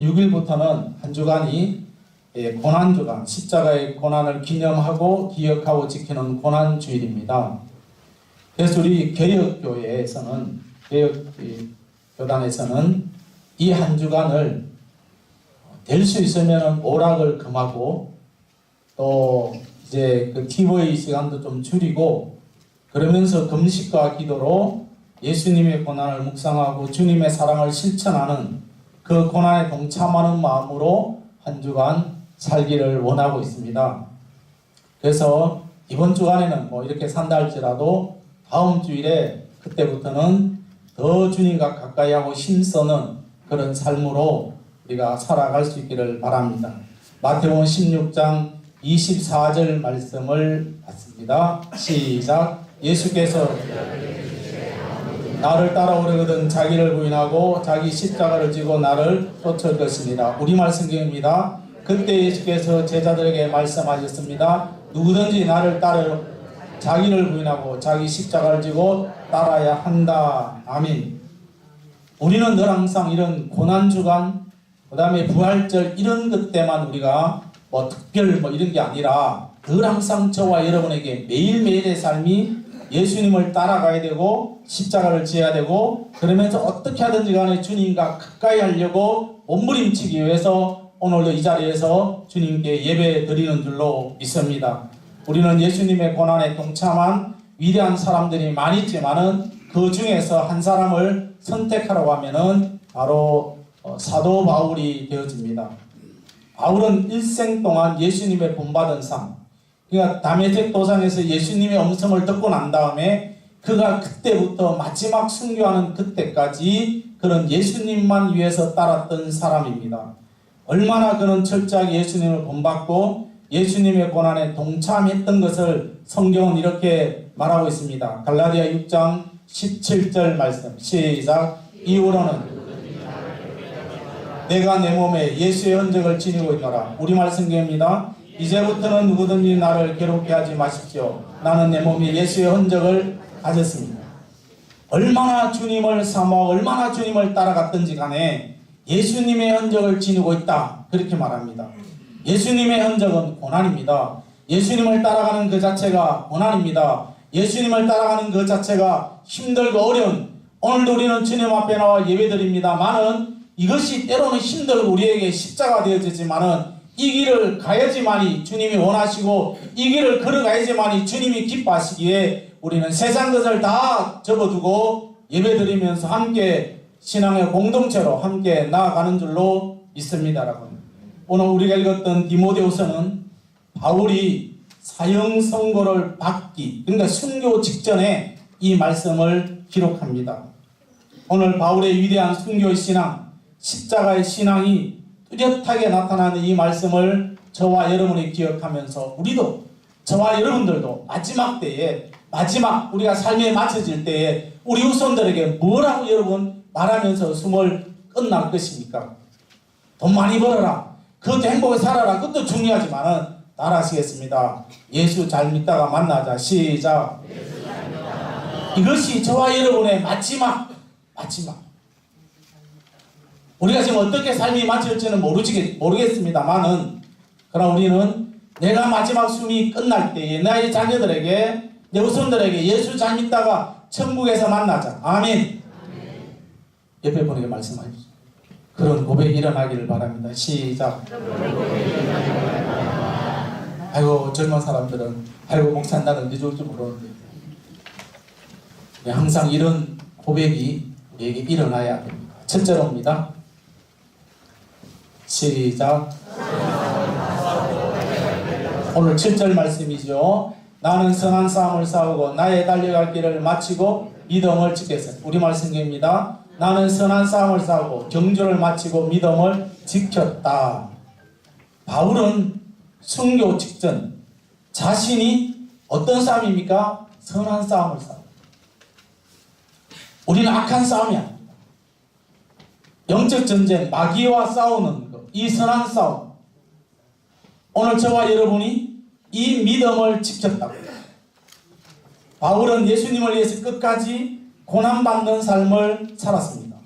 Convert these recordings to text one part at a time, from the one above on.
6일부터는 한 주간이 고난주간, 십자가의 고난을 기념하고 기억하고 지키는 고난주일입니다. 그래서 우리 개혁교회에서는, 개혁교단에서는 이 한 주간을 될 수 있으면 오락을 금하고 또 이제 그 TV 시간도 좀 줄이고 그러면서 금식과 기도로 예수님의 고난을 묵상하고 주님의 사랑을 실천하는 그 고난에 동참하는 마음으로 한 주간 살기를 원하고 있습니다. 그래서 이번 주간에는 뭐 이렇게 산다 할지라도 다음 주일에 그때부터는 더 주님과 가까이 하고 힘쓰는 그런 삶으로 우리가 살아갈 수 있기를 바랍니다. 마태복음 16장 24절 말씀을 받습니다. 시작. 예수께서 나를 따라오려거든 자기를 부인하고 자기 십자가를 지고 나를 쫓을 것입니다. 우리말 성경입니다. 그때 예수께서 제자들에게 말씀하셨습니다. 누구든지 나를 따라 자기를 부인하고 자기 십자가를 지고 따라야 한다. 아멘. 우리는 늘 항상 이런 고난주간, 그 다음에 부활절 이런 것 때만 우리가 특별 이런 게 아니라 늘 항상 저와 여러분에게 매일매일의 삶이 예수님을 따라가야 되고 십자가를 지어야 되고 그러면서 어떻게 하든지 간에 주님과 가까이 하려고 몸부림치기 위해서 오늘도 이 자리에서 주님께 예배 드리는 줄로 믿습니다. 우리는 예수님의 고난에 동참한 위대한 사람들이 많이 있지만은 그 중에서 한 사람을 선택하라고 하면은 바로 사도 바울이 되어집니다. 바울은 일생 동안 예수님의 본받은 삶, 그러니까 다메섹 도상에서 예수님의 음성을 듣고 난 다음에 그가 그때부터 마지막 순교하는 그때까지 그런 예수님만 위해서 따랐던 사람입니다. 얼마나 그는 철저하게 예수님을 본받고 예수님의 고난에 동참했던 것을 성경은 이렇게 말하고 있습니다. 갈라디아 6장 17절 말씀 시작. 이후로는 내가 내 몸에 예수의 흔적을 지니고 있노라. 우리말 성경입니다. 이제부터는 누구든지 나를 괴롭게 하지 마십시오. 나는 내 몸에 예수의 흔적을 가졌습니다. 얼마나 주님을 사모하고 얼마나 주님을 따라갔든지 간에 예수님의 흔적을 지니고 있다. 그렇게 말합니다. 예수님의 흔적은 고난입니다. 예수님을 따라가는 그 자체가 고난입니다. 예수님을 따라가는 그 자체가 힘들고 어려운, 오늘도 우리는 주님 앞에 나와 예배드립니다만은 이것이 때로는 힘들고 우리에게 십자가 되어지지만은 이 길을 가야지만이 주님이 원하시고 이 길을 걸어가야지만이 주님이 기뻐하시기에 우리는 세상 것을 다 접어두고 예배드리면서 함께 신앙의 공동체로 함께 나아가는 줄로 믿습니다. 여러분, 오늘 우리가 읽었던 디모데후서는 바울이 사형 선고를 받기, 그러니까 순교 직전에 이 말씀을 기록합니다. 오늘 바울의 위대한 순교의 신앙, 십자가의 신앙이 뚜렷하게 나타나는 이 말씀을 저와 여러분이 기억하면서 우리도, 저와 여러분들도 마지막 때에, 마지막 우리가 삶에 맞춰질 때에 우리 후손들에게 뭐라고 여러분 말하면서 숨을 끝날 것입니까? 돈 많이 벌어라, 그것도 행복하게 살아라, 그것도 중요하지만은 따라하시겠습니다. 예수 잘 믿다가 만나자. 시작. 이것이 저와 여러분의 마지막. 우리가 지금 어떻게 삶이 맞을지는 모르겠습니다만은, 그러나 우리는 내가 마지막 숨이 끝날 때에 나의 자녀들에게, 내 후손들에게 예수 잘 믿다가 천국에서 만나자. 아멘. 옆에 분에게 말씀하십시오. 그런 고백이 일어나기를 바랍니다. 시작. 아이고, 젊은 사람들은 아이고, 목사 나는 언제 좋을지 모르는데, 항상 이런 고백이 우리에게 일어나야 됩니다. 첫째로입니다. 시작. 오늘 7절 말씀이죠. 나는 선한 싸움을 싸우고 나의 달려갈 길을 마치고 믿음을 지켰습니다. 우리말 성경입니다. 나는 선한 싸움을 싸우고 경주를 마치고 믿음을 지켰다. 바울은 순교 직전 자신이 어떤 싸움입니까? 선한 싸움을 싸워. 우리는 악한 싸움이 아닙니다. 영적 전쟁, 마귀와 싸우는 것, 이 선한 싸움. 오늘 저와 여러분이 이 믿음을 지켰다. 바울은 예수님을 위해서 끝까지 고난받는 삶을 살았습니다.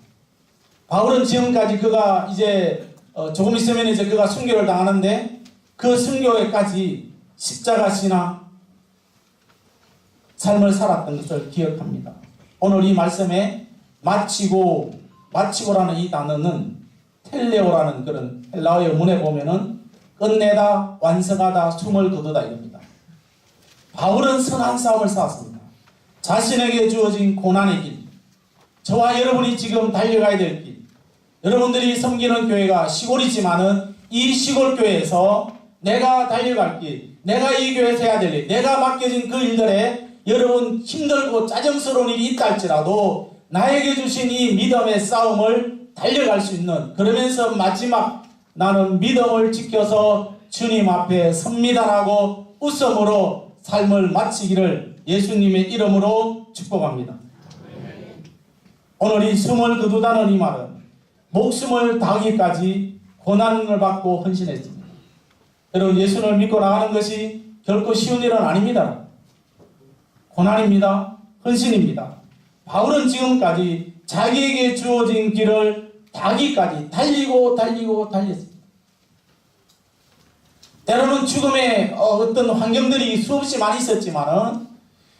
바울은 지금까지 그가 이제 조금 있으면 이제 그가 순교를 당하는데 그 순교에까지 십자가 신앙 삶을 살았던 것을 기억합니다. 오늘 이 말씀에 마치고라는 이 단어는 텔레오라는 그런 헬라어의 문에 보면은 끝내다, 완성하다, 숨을 거두다 이겁니다. 바울은 선한 싸움을 싸웠습니다. 자신에게 주어진 고난의 길, 저와 여러분이 지금 달려가야 될 길, 여러분들이 섬기는 교회가 시골이지만은 이 시골 교회에서 내가 달려갈 길, 내가 이 교회에서 해야 될 일, 내가 맡겨진 그 일들에 여러분 힘들고 짜증스러운 일이 있다 할지라도 나에게 주신 이 믿음의 싸움을 달려갈 수 있는, 그러면서 마지막 나는 믿음을 지켜서 주님 앞에 섭니다라고 웃음으로 삶을 마치기를 예수님의 이름으로 축복합니다. 오늘 이 숨을 거두다는 이 말은 목숨을 다하기까지 고난을 받고 헌신했습니다. 여러분, 예수를 믿고 나가는 것이 결코 쉬운 일은 아닙니다. 고난입니다. 헌신입니다. 바울은 지금까지 자기에게 주어진 길을 다하기까지 달렸습니다. 때로는 죽음의 어떤 환경들이 수없이 많이 있었지만은,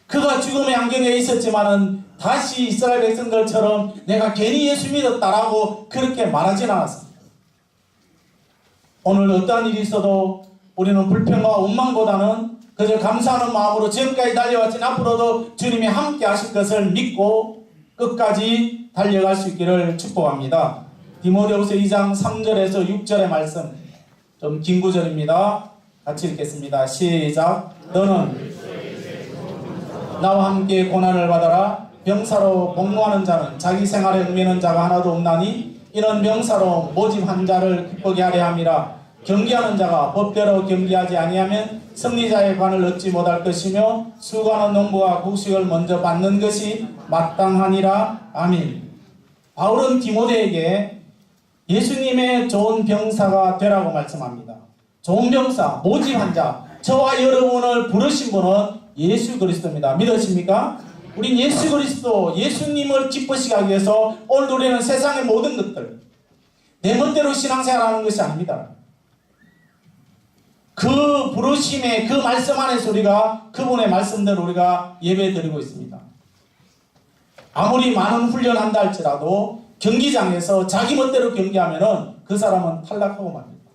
그가 죽음의 환경에 있었지만은 다시 이스라엘 백성들처럼 내가 괜히 예수 믿었다라고 그렇게 말하진 않았습니다. 오늘 어떠한 일이 있어도 우리는 불평과 원망보다는 그저 감사하는 마음으로 지금까지 달려왔지만 앞으로도 주님이 함께 하실 것을 믿고 끝까지 달려갈 수 있기를 축복합니다. 디모데후서 2장 3절에서 6절의 말씀, 좀 긴 구절입니다. 같이 읽겠습니다. 시작. 너는 나와 함께 고난을 받아라. 병사로 복무하는 자는 자기 생활에 얽매는 자가 하나도 없나니 이는 병사로 모집한 자를 기쁘게 하려 함이라. 경기하는 자가 법대로 경기하지 아니하면 승리자의 관을 얻지 못할 것이며 수고하는 농부가 곡식을 먼저 받는 것이 마땅하니라. 아멘. 바울은 디모데에게 예수님의 좋은 병사가 되라고 말씀합니다. 좋은 병사, 모집한 자, 저와 여러분을 부르신 분은 예수 그리스도입니다. 믿으십니까? 우린 예수 그리스도, 예수님을 기쁘시게 하기 위해서 오늘 우리는 세상의 모든 것들, 내 멋대로 신앙생활하는 것이 아닙니다. 그 부르심의 그 말씀 안에서 우리가 그분의 말씀대로 우리가 예배드리고 있습니다. 아무리 많은 훈련한다 할지라도 경기장에서 자기 멋대로 경기하면은 그 사람은 탈락하고 맙니다.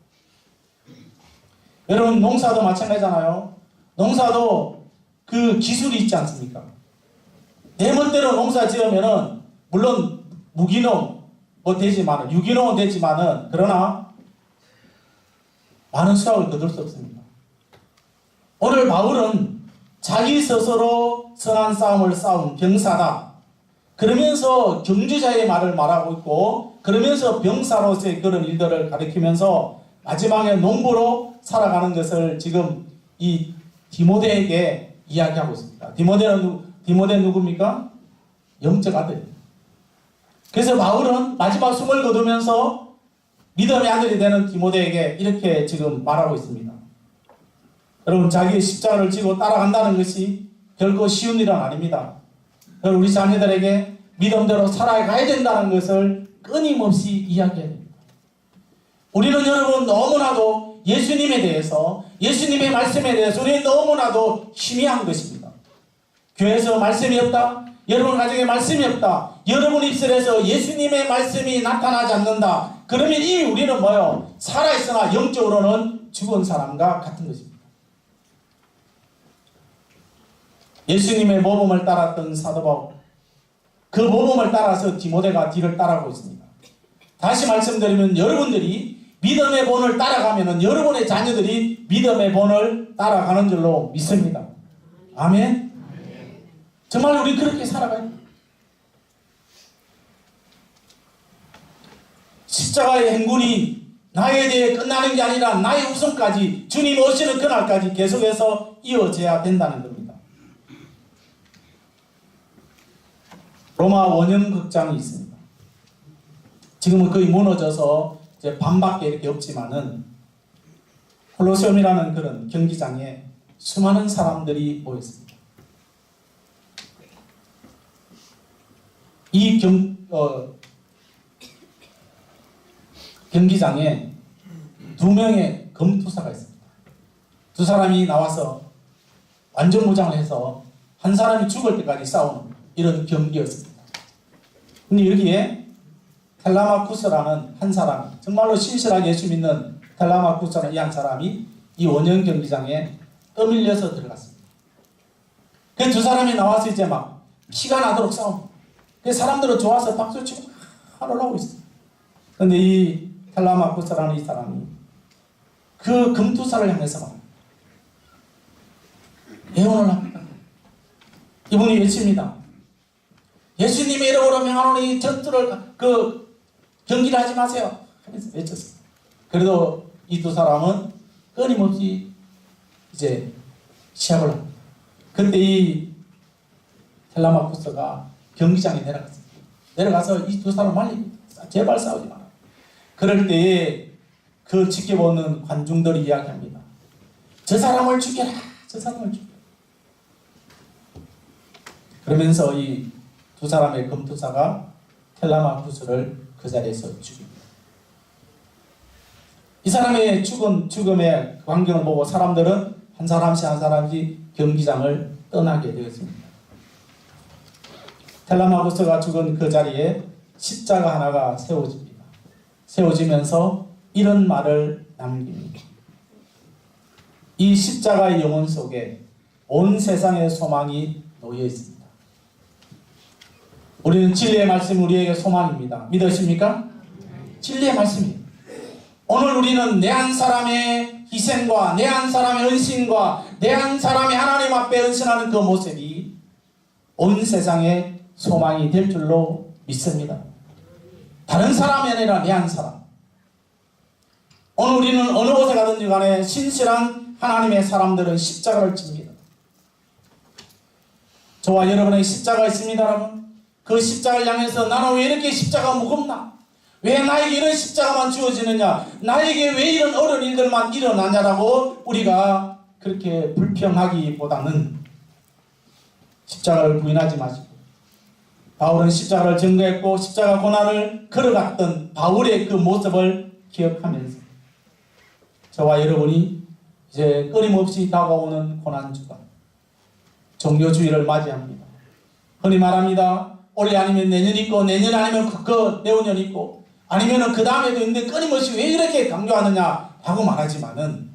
여러분, 농사도 마찬가지잖아요. 농사도 그 기술이 있지 않습니까? 내 멋대로 농사 지으면은 물론 무기농 되지만은, 유기농은 되지만은, 그러나 많은 수확을 거둘 수 없습니다. 오늘 바울은 자기 스스로 선한 싸움을 싸운 병사다, 그러면서 경주자의 말을 말하고 있고, 그러면서 병사로서의 그런 일들을 가리키면서 마지막에 농부로 살아가는 것을 지금 이 디모데에게 이야기하고 있습니다. 디모데 누굽니까? 영적 아들. 그래서 바울은 마지막 숨을 거두면서 믿음의 아들이 되는 디모데에게 이렇게 지금 말하고 있습니다. 여러분, 자기의 십자가를 지고 따라간다는 것이 결코 쉬운 일은 아닙니다. 우리 자녀들에게 믿음대로 살아가야 된다는 것을 끊임없이 이야기해야 됩니다. 우리는 여러분 너무나도 예수님에 대해서, 예수님의 말씀에 대해서 우리는 너무나도 희미한 것입니다. 교회에서 말씀이 없다, 여러분 가정에 말씀이 없다, 여러분 입술에서 예수님의 말씀이 나타나지 않는다, 그러면 이미 우리는 뭐요? 살아있으나 영적으로는 죽은 사람과 같은 것입니다. 예수님의 모범을 따랐던 사도 바울, 그 모범을 따라서 디모데가 뒤를 따라가고 있습니다. 다시 말씀드리면 여러분들이 믿음의 본을 따라가면 여러분의 자녀들이 믿음의 본을 따라가는 줄로 믿습니다. 아멘. 정말 우리 그렇게 살아가요. 십자가의 행군이 나에 대해 끝나는 게 아니라 나의 우선까지, 주님 오시는 그날까지 계속해서 이어져야 된다는 겁니다. 로마 원형 극장이 있습니다. 지금은 거의 무너져서 이제 반밖에 이렇게 없지만은 콜로세움이라는 그런 경기장에 수많은 사람들이 모였습니다. 이 경기장에 2명의 검투사가 있습니다. 2사람이 나와서 완전 무장을 해서 한 사람이 죽을 때까지 싸우는 이런 경기였습니다. 근데 여기에 텔라마쿠스라는 한 사람, 정말로 신실하게 예수 믿는 텔라마쿠스라는 이 한 사람이 이 원형 경기장에 떠밀려서 들어갔습니다. 그 2사람이 나와서 이제 막 피가 나도록 싸웁니다. 그 사람들은 좋아서 박수치고 막 올라오고 있어요. 근데 이 텔라마쿠스라는 이 사람이 그 금투사를 향해서 막 예언을 합니다. 이분이 외칩니다. 예수님의 이름으로 명하노니 전투를 경기를 하지 마세요 하면서 외쳤어요. 그래도 이 2사람은 끊임없이 이제 시합을 합니다. 근데 이 텔라마쿠스가 경기장에 내려갔습니다. 내려가서 이 2사람 말립니다. 제발 싸우지 마라. 그럴 때에 그 지켜보는 관중들이 이야기합니다. 저 사람을 죽여라. 저 사람을 죽여라. 그러면서 이 2사람의 검투사가 텔라마쿠스를 그 자리에서 죽입니다. 이 사람의 죽음의 광경을 보고 사람들은 한 사람씩 한 사람씩 경기장을 떠나게 되었습니다. 텔라마쿠스가 죽은 그 자리에 십자가 하나가 세워집니다. 세워지면서 이런 말을 남깁니다. 이 십자가의 영혼 속에 온 세상의 소망이 놓여 있습니다. 우리는 진리의 말씀이 우리에게 소망입니다. 믿으십니까? 진리의 말씀이에요. 오늘 우리는 내 한 사람의 희생과 내 한 사람의 헌신과 내 한 사람의 하나님 앞에 헌신하는 그 모습이 온 세상의 소망이 될 줄로 믿습니다. 다른 사람이 아니라 내 한 사람. 오늘 우리는 어느 곳에 가든지 간에 신실한 하나님의 사람들은 십자가를 집니다. 저와 여러분의 십자가 있습니다, 여러분. 그 십자가를 향해서 나는 왜 이렇게 십자가가 무겁나? 왜 나에게 이런 십자가만 주어지느냐? 나에게 왜 이런 어려운 일들만 일어나냐라고 우리가 그렇게 불평하기보다는 십자가를 부인하지 마시고, 바울은 십자가를 증거했고 십자가 고난을 걸어갔던 바울의 그 모습을 기억하면서 저와 여러분이 이제 끊임없이 다가오는 고난주간 종료주의를 맞이합니다. 흔히 말합니다. 올해 아니면 내년 있고 내년 아니면 내후년 있고 아니면 그 다음에도 있는데 끊임없이 왜 이렇게 강조하느냐 하고 말하지만은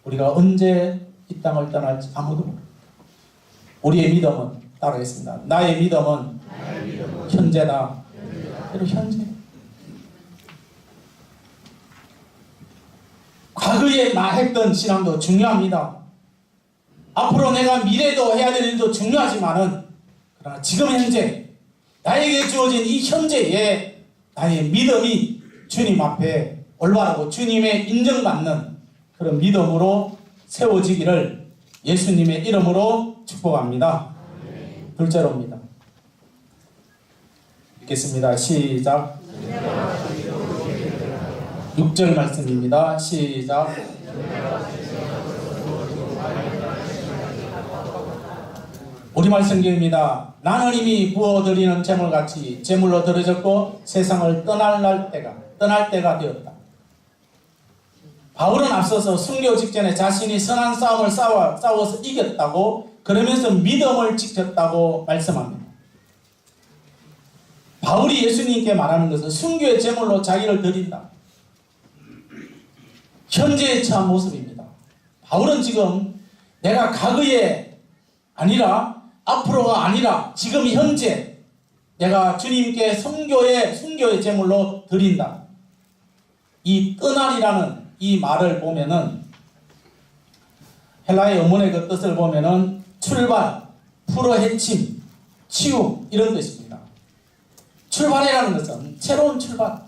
우리가 언제 이 땅을 떠날지 아무도 모릅니다. 우리의 믿음은 따르겠습니다. 나의 믿음은 현재다. 바로 현재. 과거에 했던 신앙도 중요합니다. 앞으로 내가 미래도 해야 될 일도 중요하지만은 그러나 지금 현재 나에게 주어진 이 현재에 나의 믿음이 주님 앞에 올바르고 주님의 인정받는 그런 믿음으로 세워지기를 예수님의 이름으로 축복합니다. 둘째로입니다. 읽겠습니다. 시작. 6절 말씀입니다. 시작. 우리말 성경입니다. 나는 이미 부어드리는 제물같이 제물로 드려졌고 세상을 떠날 때가 되었다. 바울은 앞서서 순교 직전에 자신이 선한 싸움을 싸워서 이겼다고 그러면서 믿음을 지켰다고 말씀합니다. 바울이 예수님께 말하는 것은 순교의 제물로 자기를 드린다. 현재에 처한 모습입니다. 바울은 지금 내가 과거에 아니라 앞으로가 아니라 지금 현재 내가 주님께 순교의 제물로 드린다. 이 떠날이라는 이 말을 보면은 헬라의 원문의 그 뜻을 보면은 출발, 풀어헤침, 치유 이런 뜻입니다. 출발이라는 것은 새로운 출발.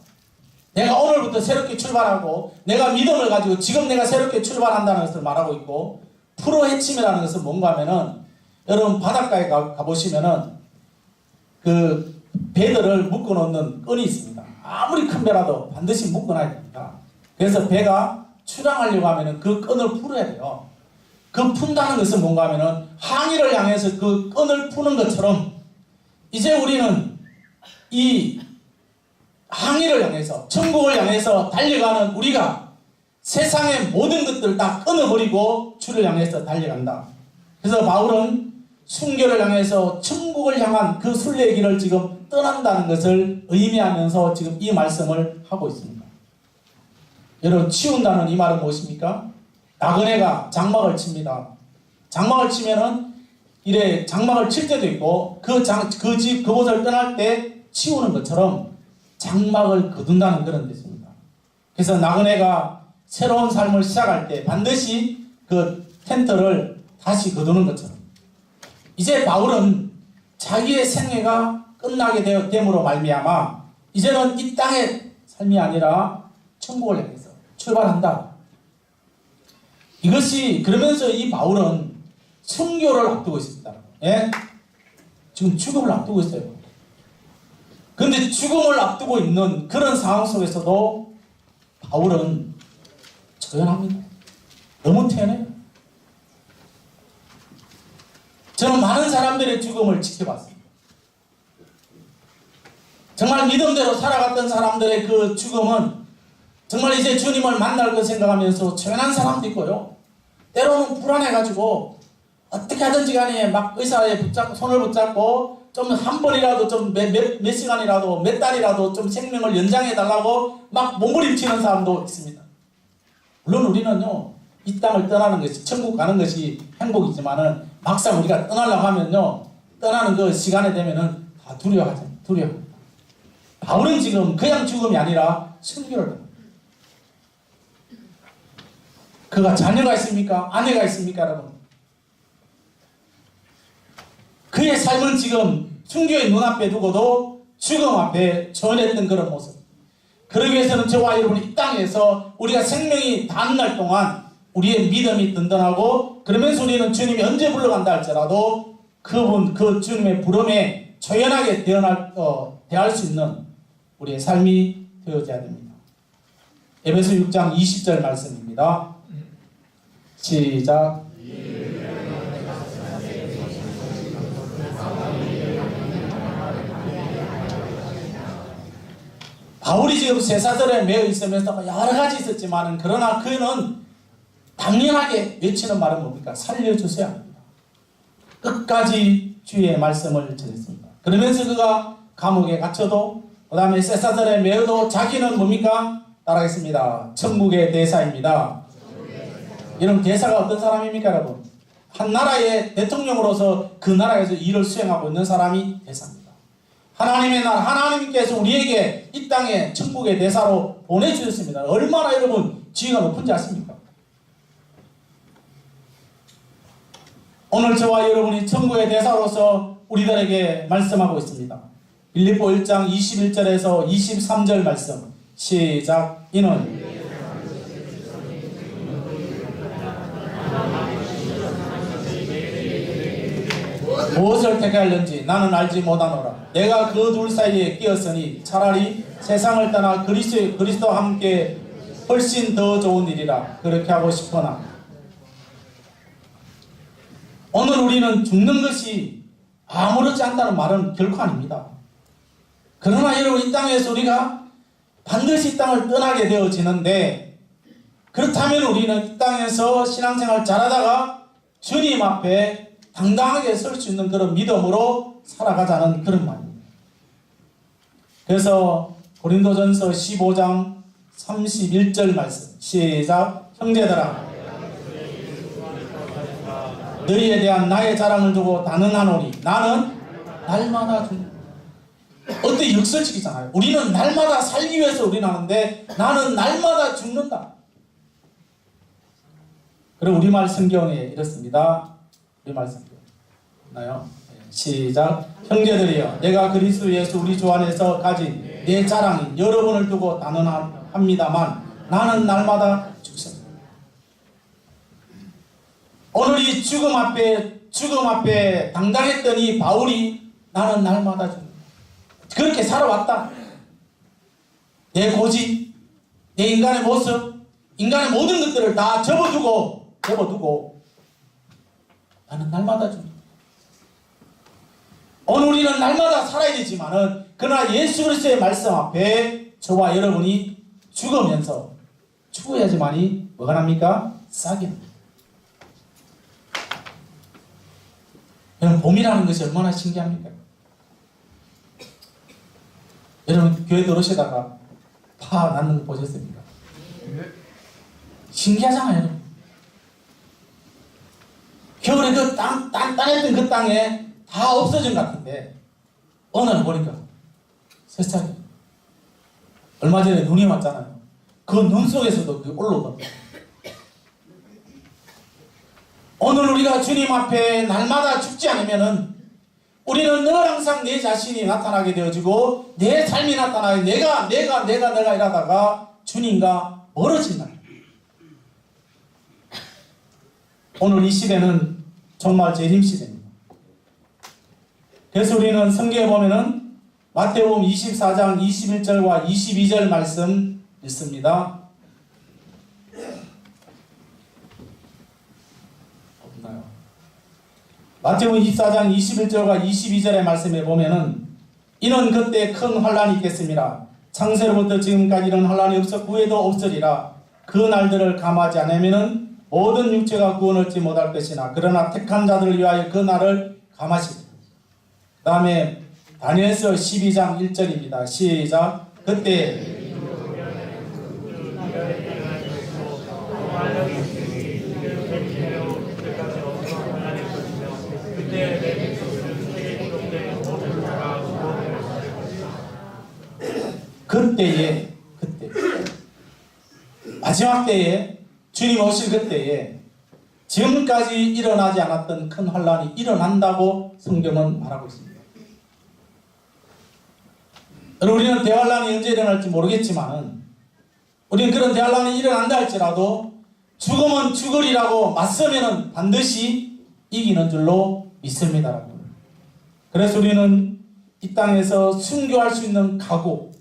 내가 오늘부터 새롭게 출발하고 내가 믿음을 가지고 지금 내가 새롭게 출발한다는 것을 말하고 있고, 풀어헤침이라는 것은 뭔가 하면은 여러분 바닷가에 가보시면은 그 배들을 묶어놓는 끈이 있습니다. 아무리 큰 배라도 반드시 묶어놔야 됩니다. 그래서 배가 출항하려고 하면은 그 끈을 풀어야 돼요. 그 푼다는 것은 뭔가 하면은 항해를 향해서 그 끈을 푸는 것처럼 이제 우리는 이 항해를 향해서 천국을 향해서 달려가는 우리가 세상의 모든 것들을 다 끊어버리고 주를 향해서 달려간다. 그래서 바울은 순교를 향해서 천국을 향한 그 순례길을 지금 떠난다는 것을 의미하면서 지금 이 말씀을 하고 있습니다. 여러분, 치운다는 이 말은 무엇입니까? 나그네가 장막을 칩니다. 장막을 치면은 이래 장막을 칠 때도 있고 그곳을 떠날 때 치우는 것처럼 장막을 거둔다는 그런 뜻입니다. 그래서 나그네가 새로운 삶을 시작할 때 반드시 그 텐트를 다시 거두는 것처럼 이제 바울은 자기의 생애가 끝나게 됨으로 말미암아 이제는 이 땅의 삶이 아니라 천국을 향해서 출발한다. 이것이 그러면서 이 바울은 순교를 앞두고 있습니다. 예? 지금 죽음을 앞두고 있어요. 그런데 죽음을 앞두고 있는 그런 상황 속에서도 바울은 조연합니다. 너무 태연해요. 저는 많은 사람들의 죽음을 지켜봤습니다. 정말 믿음대로 살아갔던 사람들의 그 죽음은 정말 이제 주님을 만날 것 생각하면서 조연한 사람도 있고요. 때로는 불안해가지고 어떻게 하든지 간에 막 의사에 붙잡고 손을 붙잡고 좀 한 번이라도 좀 몇 시간이라도 몇 달이라도 좀 생명을 연장해달라고 막 몸부림치는 사람도 있습니다. 물론 우리는요, 이 땅을 떠나는 것이, 천국 가는 것이 행복이지만은 막상 우리가 떠나려고 하면요, 떠나는 그 시간에 되면은 다 두려워하죠. 두려워합니다. 바울은 지금 그냥 죽음이 아니라 순교를 합니다. 그가 자녀가 있습니까? 아내가 있습니까, 여러분? 그의 삶은 지금 순교의 눈앞에 두고도 죽음 앞에 전했던 그런 모습. 그러기 위해서는 저와 여러분이 이 땅에서 우리가 생명이 닿는 날 동안 우리의 믿음이 든든하고 그러면서 우리는 주님이 언제 불러간다 할지라도 그 주님의 부름에 조연하게 대할 수 있는 우리의 삶이 되어져야 됩니다. 에베소 6장 20절 말씀입니다. 시작. 바울이 지금 쇠사슬에 매여 있으면서 여러 가지 있었지만 그러나 그는 당연하게 외치는 말은 뭡니까? 살려주셔야 합니다. 끝까지 주의 말씀을 전했습니다. 그러면서 그가 감옥에 갇혀도 그 다음에 쇠사슬에 매여도 자기는 뭡니까? 따라하겠습니다. 천국의 대사입니다. 이런 대사가 어떤 사람입니까, 여러분? 한 나라의 대통령으로서 그 나라에서 일을 수행하고 있는 사람이 대사입니다. 하나님의 나라, 하나님께서 우리에게 이 땅에 천국의 대사로 보내주셨습니다. 얼마나 여러분 지위가 높은지 아십니까? 오늘 저와 여러분이 천국의 대사로서 우리들에게 말씀하고 있습니다. 빌립보 1장 21절에서 23절 말씀 시작. 이는 무엇을 택할는지 나는 알지 못하노라. 내가 그 둘 사이에 끼었으니 차라리 세상을 떠나 그리스도와 함께 훨씬 더 좋은 일이라 그렇게 하고 싶으나 오늘 우리는 죽는 것이 아무렇지 않다는 말은 결코 아닙니다. 그러나 여러분 이 땅에서 우리가 반드시 이 땅을 떠나게 되어지는데 그렇다면 우리는 이 땅에서 신앙생활 잘하다가 주님 앞에 당당하게 설 수 있는 그런 믿음으로 살아가자는 그런 말입니다. 그래서 고린도전서 15장 31절 말씀 시작. 형제들아 너희에 대한 나의 자랑을 두고 단언하노니 나는 날마다 죽는다. 어때 역설적이잖아요. 우리는 날마다 살기 위해서 우리는 하는데 나는 날마다 죽는다. 그리고 우리말 성경에 이렇습니다. 우리말 성경 나요? 시작. 형제들이여 내가 그리스도 예수 우리 주 안에서 가진 내 자랑이 여러분을 두고 단언합니다만 나는 날마다 죽습니다. 오늘 이 죽음 앞에 당당했던 이 바울이 나는 날마다 죽는다. 그렇게 살아왔다. 내 고집, 내 인간의 모습, 인간의 모든 것들을 다 접어두고 나는 날마다 죽는다. 오늘 우리는 날마다 살아야 되지만은 그러나 예수 그리스도의 말씀 앞에 저와 여러분이 죽어야지만이 뭐가 납니까? 싹이 납니다. 여러분, 봄이라는 것이 얼마나 신기합니까? 여러분, 교회 들어오시다가 파 낳는 거 보셨습니까? 신기하잖아요, 여러분. 겨울에 그 단단했던 그 땅에 다 없어진 것 같은데 어느 날 보니까 세상에 얼마 전에 눈이 왔잖아요. 그 눈 속에서도 올라오거든요. 오늘 우리가 주님 앞에 날마다 죽지 않으면은 우리는 늘 항상 내 자신이 나타나게 되어지고 내 삶이 나타나게 내가 이러다가 주님과 멀어진다. 오늘 이 시대는 정말 재림 시대입니다. 그래서 우리는 성경에 보면은 마태복음 24장 21절과 22절 말씀 읽습니다. 없나요? 마태복음 24장 21절과 22절의 말씀에 보면은 이는 그때 큰 환란이 있겠습니다. 창세로부터 지금까지 이런 환란이 없었고 후에도 없으리라. 그 날들을 감하지 않으면은 모든 육체가 구원 얻지 못할 것이나 그러나 택한 자들을 위하여 그 날을 감하시리라. 그 다음에 다니엘서 12장 1절입니다. 시작. 그때 그때 마지막 때에 주님 오실 그때에 지금까지 일어나지 않았던 큰 환란이 일어난다고 성경은 말하고 있습니다. 여러분, 우리는 대환란이 언제 일어날지 모르겠지만 우리는 그런 대환란이 일어난다 할지라도 죽으면 죽으리라고 맞서면 반드시 이기는 줄로 믿습니다. 그래서 우리는 이 땅에서 순교할 수 있는 각오,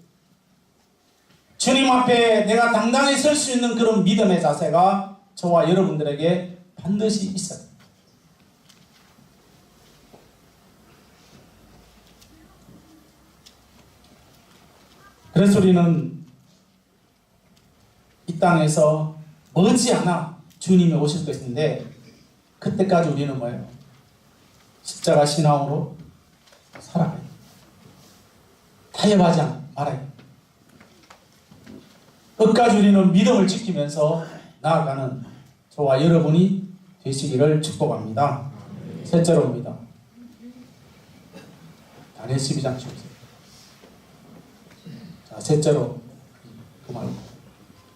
주님 앞에 내가 당당히 설 수 있는 그런 믿음의 자세가 저와 여러분들에게 반드시 있어요. 그래서 우리는 이 땅에서 머지않아 주님이 오실 것인데 그때까지 우리는 뭐예요? 십자가 신앙으로 살아가야 돼요. 타협하지 말아야 돼요. 끝까지 우리는 믿음을 지키면서 나아가는 저와 여러분이 되시기를 축복합니다. 셋째로입니다. 다니엘 12장 치우세요. 자, 셋째로 그 말고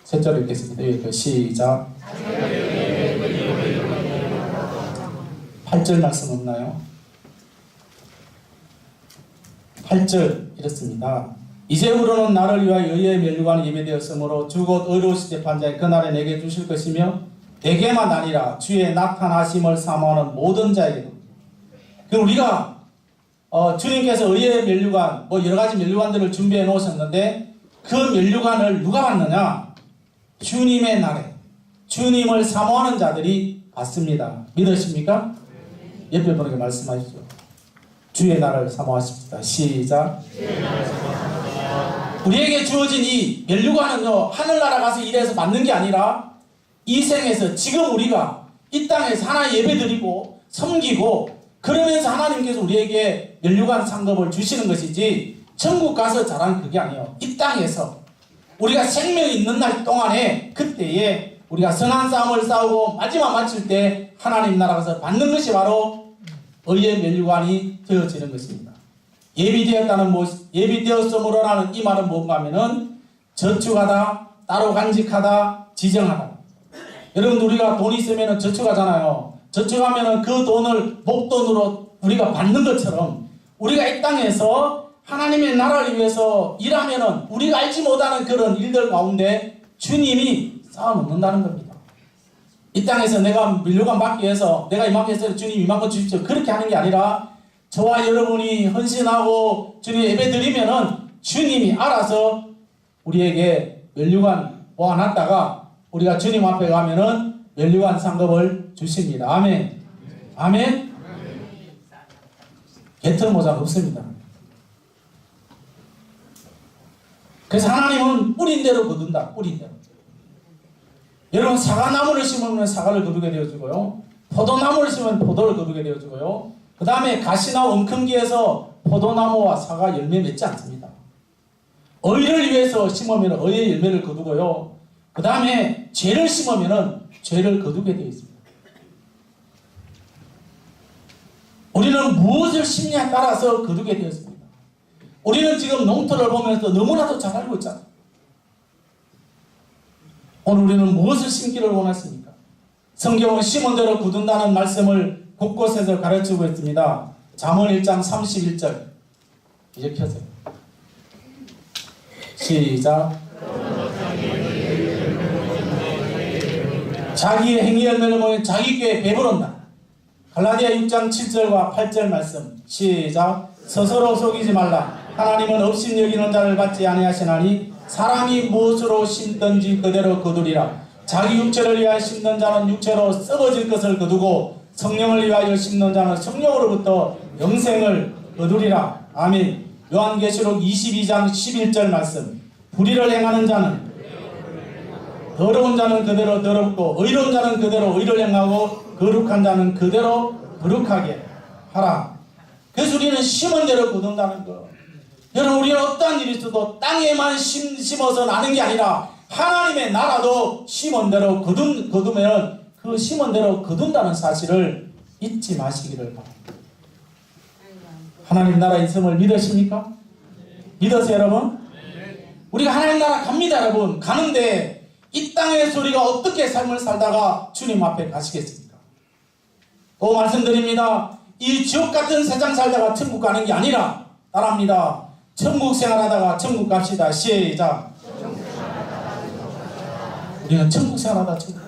셋째로 읽겠습니다. 여기 시작. 8절 말씀 없나요? 8절 이렇습니다. 이제부로는 나를 위하여 의의 면류관이 예배되었으므로 주 곧 의로우신 재판자의 그날에 내게 주실 것이며 내게만 아니라 주의 나타나심을 사모하는 모든 자에게도. 우리가 주님께서 의의 면류관 여러 가지 면류관들을 준비해 놓으셨는데 그 면류관을 누가 받느냐? 주님의 날에 주님을 사모하는 자들이 받습니다. 믿으십니까? 옆에 분에게 말씀하십시오. 주의 날을 사모하십시다. 시작. 우리에게 주어진 이 면류관은요, 하늘나라 가서 일해서 받는 게 아니라 이 생에서 지금 우리가 이 땅에서 하나님 예배드리고 섬기고 그러면서 하나님께서 우리에게 면류관 상급을 주시는 것이지 천국 가서 잘하는 그게 아니에요. 이 땅에서 우리가 생명이 있는 날 동안에 그때에 우리가 선한 싸움을 싸우고 마지막 마칠 때 하나님 나라 가서 받는 것이 바로 의의 면류관이 되어지는 것입니다. 예비되었으므로라는 이 말은 뭔가 하면은 저축하다, 따로 간직하다, 지정하다. 여러분, 우리가 돈 있으면 저축하잖아요. 저축하면 그 돈을 목돈으로 우리가 받는 것처럼 우리가 이 땅에서 하나님의 나라를 위해서 일하면 우리가 알지 못하는 그런 일들 가운데 주님이 쌓아놓는다는 겁니다. 이 땅에서 내가 면류관 받기 위해서 내가 이만큼 해서 주님 이만큼 주십시오. 그렇게 하는 게 아니라 저와 여러분이 헌신하고 주님 예배 드리면은 주님이 알아서 우리에게 면류관 모아놨다가 우리가 주님 앞에 가면은 면류관 상급을 주십니다. 아멘. 아멘. 개털 모자가 없습니다. 그래서 하나님은 뿌린 대로 거둔다. 뿌린 대로. 여러분, 사과나무를 심으면 사과를 거두게 되어지고요, 포도나무를 심으면 포도를 거두게 되어지고요, 그 다음에 가시나 원큼기에서 포도나무와 사과 열매 맺지 않습니다. 의를 위해서 심으면 의의 열매를 거두고요, 그 다음에 죄를 심으면 죄를 거두게 되어 있습니다. 우리는 무엇을 심냐에 따라서 거두게 되었습니다. 우리는 지금 농토를 보면서 너무나도 잘 알고 있잖아요. 오늘 우리는 무엇을 심기를 원했습니까? 성경은 심은 대로 거둔다는 말씀을 곳곳에서 가르치고 있습니다. 잠언 1장 31절 이제 켜세요. 시작. 자기의 행위 열매를 보면 자기 꾀에 배부른다. 갈라디아 6장 7절과 8절 말씀 시작. 스스로 속이지 말라. 하나님은 업심 여기는 자를 받지 아니하시나니 사람이 무엇으로 심든지 그대로 거두리라. 자기 육체를 위하여 심는 자는 육체로 썩어질 것을 거두고 성령을 위하여 심는 자는 성령으로부터 영생을 거두리라. 아멘. 요한계시록 22장 11절 말씀. 불의를 행하는 자는 더러운 자는 그대로 더럽고 의로운 자는 그대로 의를 행하고 거룩한 자는 그대로 거룩하게 하라. 그래서 우리는 심은 대로 거둔다는 거. 여러분, 우리는 어떠한 일이 있어도 땅에만 심어서 나는 게 아니라 하나님의 나라도 심은 대로 거두면 그 심은 대로 거둔다는 사실을 잊지 마시기를 바랍니다. 하나님 나라 있음을 믿으십니까? 믿으세요, 여러분? 우리가 하나님 나라 갑니다, 여러분. 가는데 이 땅의 소리가 어떻게 삶을 살다가 주님 앞에 가시겠습니까? 또 말씀드립니다. 이 지옥 같은 세상 살다가 천국 가는 게 아니라 따라합니다. 천국 생활하다가 천국 갑시다. 시작. 우리는 천국 생활하다 천국.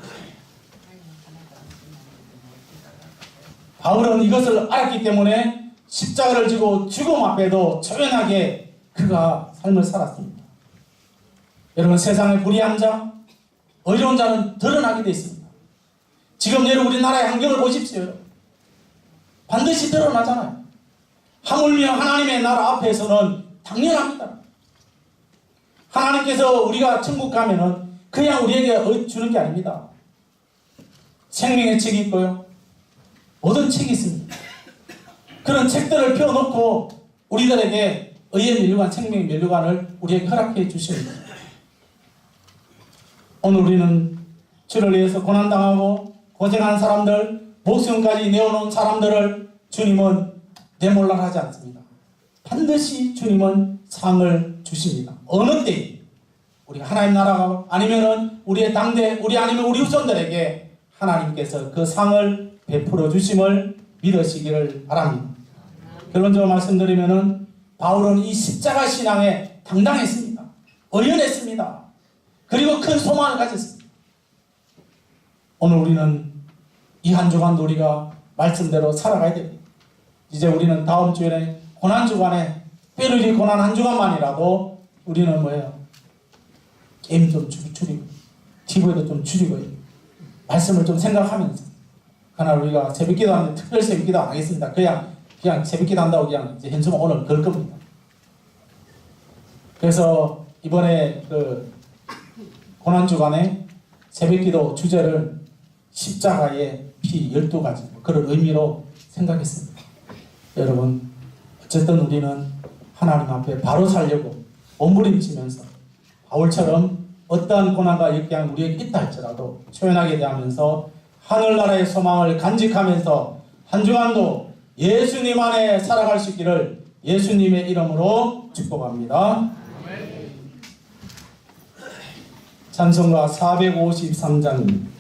바울은 이것을 알았기 때문에 십자가를 지고 죽음 앞에도 초연하게 그가 삶을 살았습니다. 여러분, 세상의 불의한 자, 의로운 자는 드러나게 되어 있습니다. 지금 여러분 우리나라의 환경을 보십시오. 반드시 드러나잖아요. 하물며 하나님의 나라 앞에서는 당연합니다. 하나님께서 우리가 천국 가면은 그냥 우리에게 주는 게 아닙니다. 생명의 책이 있고요, 모든 책이 있습니다. 그런 책들을 펴놓고 우리들에게 의의 면류관, 생명의 면류관을 우리에게 허락해 주십니다. 오늘 우리는 주를 위해서 고난당하고 고생한 사람들, 목숨까지 내어놓은 사람들을 주님은 내몰라하지 않습니다. 반드시 주님은 상을 주십니다. 어느 때 우리가 하나님 나라가 아니면은 우리의 당대, 우리 아니면 우리 후손들에게 하나님께서 그 상을 베풀어 주심을 믿으시기를 바랍니다. 결론적으로 말씀드리면은 바울은 이 십자가 신앙에 당당했습니다. 의연했습니다. 그리고 큰 소망을 가졌습니다. 오늘 우리는 이 한 주간도 우리가 말씀대로 살아가야 됩니다. 이제 우리는 다음 주에 고난주간에 뼈를 고난 한 주간만이라도 우리는 뭐예요? 게임 좀 줄이고 TV도 좀 줄이고 말씀을 좀 생각하면서, 그러나 우리가 새벽기도 하는데 특별 새벽기도 안 하겠습니다. 그냥 새벽기도 한다고 그냥 이제 현수막 오늘 걸 겁니다. 그래서 이번에 그 고난주간에 새벽기도 주제를 십자가의 피 12가지 그런 의미로 생각했습니다. 여러분, 어쨌든 우리는 하나님 앞에 바로 살려고 몸부림치면서 바울처럼 어떠한 고난과 역경이 우리에게 있다 할지라도 초연하게 대하면서 하늘나라의 소망을 간직하면서 한 주간도 예수님 안에 살아갈 수 있기를 예수님의 이름으로 축복합니다. 찬송가 453장입니다.